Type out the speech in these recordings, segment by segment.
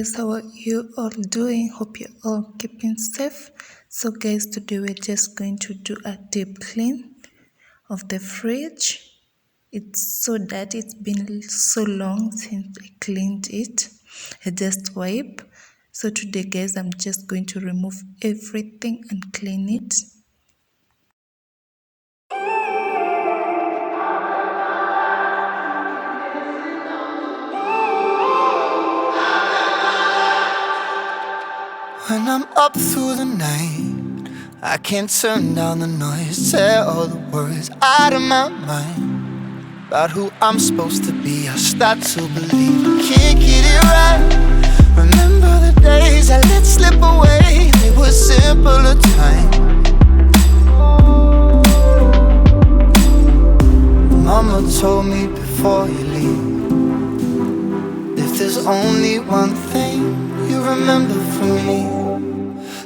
guys, how are you all doing? Hope you're all keeping safe. So guys, today we're just going to do a deep clean of the fridge. It's so dirty. It's been so long since I cleaned it. I just wipe. So today guys, I'm just going to remove everything and clean it. When I'm up through the night, I can't turn down the noise. Say all the words out of my mind about who I'm supposed to be. I start to believe I can't get it right. Remember the days I let slip away. They were simpler times. Mama told me before you leave, if there's only one thing you remember from me,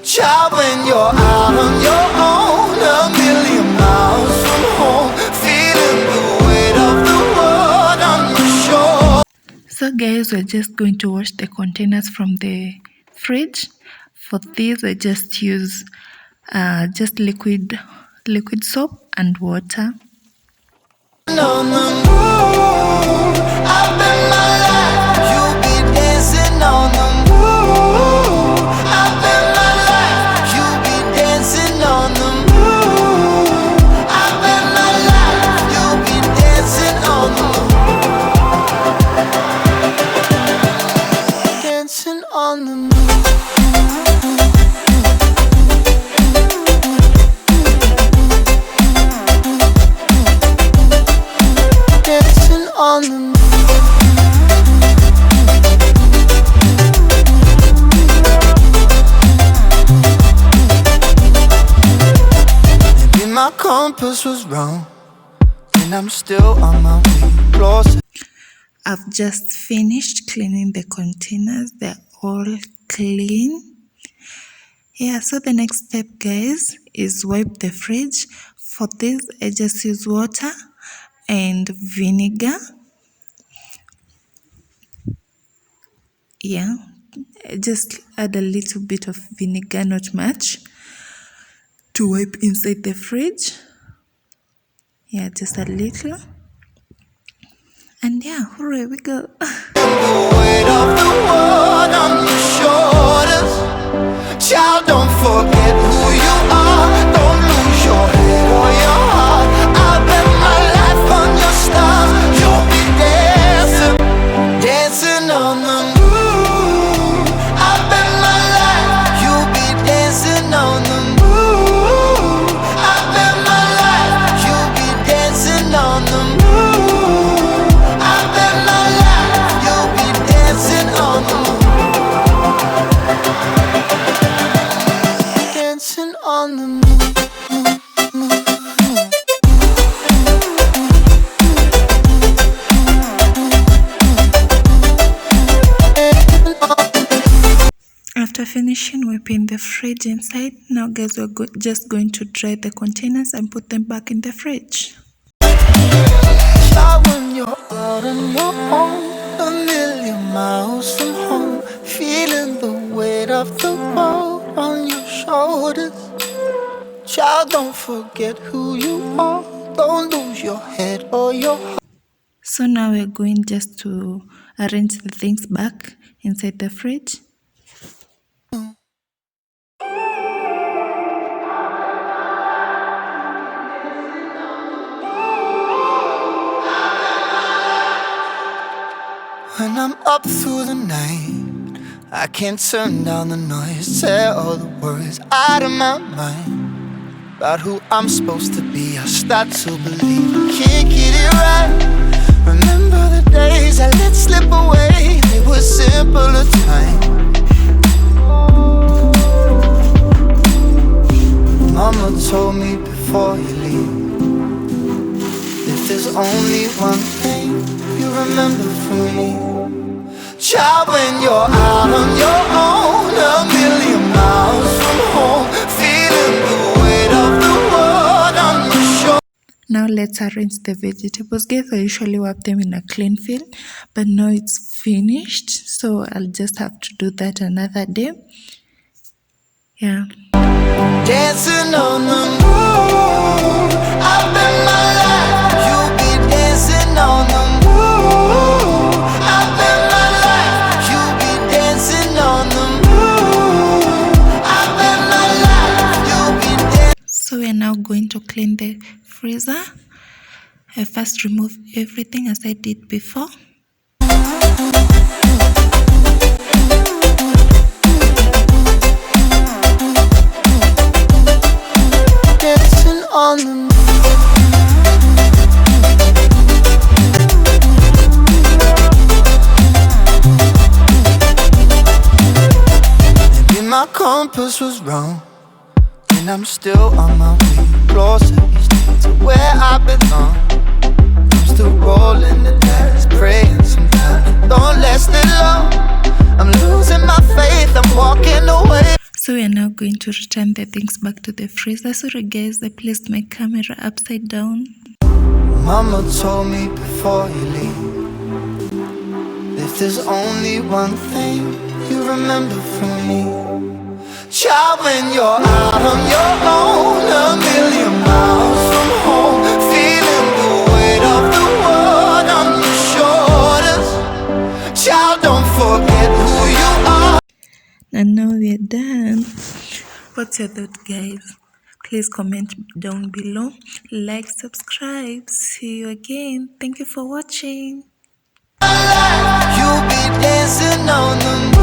child, when you're out on your own, a million miles from home, feeling the weight of the world on your shoulders. So guys, we're just going to wash the containers from the fridge. For this, I just use just liquid soap and water. On the moon, I bet my life you'll be dancing on the moon. I bet my life you'll be dancing on the moon. I bet my life you'll be dancing on the moon. Dancing on the moon. On the moon. Maybe my compass was wrong, and I'm still on my way closer. I've just finished cleaning the containers. They're all clean. Yeah, so the next step, guys, is wipe the fridge. For this, I just use water and vinegar. Yeah, I just add a little bit of vinegar, not much, to wipe inside the fridge. Yeah, just a little. And yeah, hooray, we go. The weight of the world on your shoulders. Child, don't forget who you are. Don't lose your head or your heart. I bet my life on your stars. You'll be dancing, dancing on the moon. I bet my life you'll be dancing on the moon. I bet my life you'll be dancing on the moon. I bet my life you'll be dancing on the moon. Dancing on the moon. After finishing wiping the fridge inside, now guys, we're just going to dry the containers and put them back in the fridge. Start when you're out on your own, a million miles from home, feeling the weight of the world on your shoulders. Child, don't forget who you are. Don't lose your head or your heart. So now we're going just to arrange the things back inside the fridge. When I'm up through the night, I can't turn down the noise. Say all the words out of my mind about who I'm supposed to be. I start to believe I can't get it right. Remember the days I let slip away. They were simpler times. Mama told me before you leave, if there's only one thing you remember from me, child, when you're out on your own, a million miles from home, feeling the weight of the world on your shoulders. Now let's arrange the vegetables. Guys, I usually wrap them in a clean film, but now it's finished, so I'll just have to do that another day. Yeah. Dancing on the moon, I bet my life you'll be dancing on the moon. I bet my life you'll be dancing on the moon. I bet my life you'll be dancing. So we're now going to clean the freezer. I first remove everything as I did before. Dancing on the moon. Maybe my compass was wrong, and I'm still on my way closer to where I belong. I'm still rolling the dice, praying sometimes don't last it long. I'm losing my faith, I'm walking away. So we are now going to return the things back to the freezer. Sorry guys, I placed my camera upside down. Mama told me before you leave, if there's only one thing you remember from me, child, when you're out on your own, a million miles from home, feeling the weight of the world on your shoulders, child, don't forget who you are. And now we're done. What's your thought, guys? Please comment down below, like, subscribe. See you again. Thank you for watching. You'll be dancing on the moon.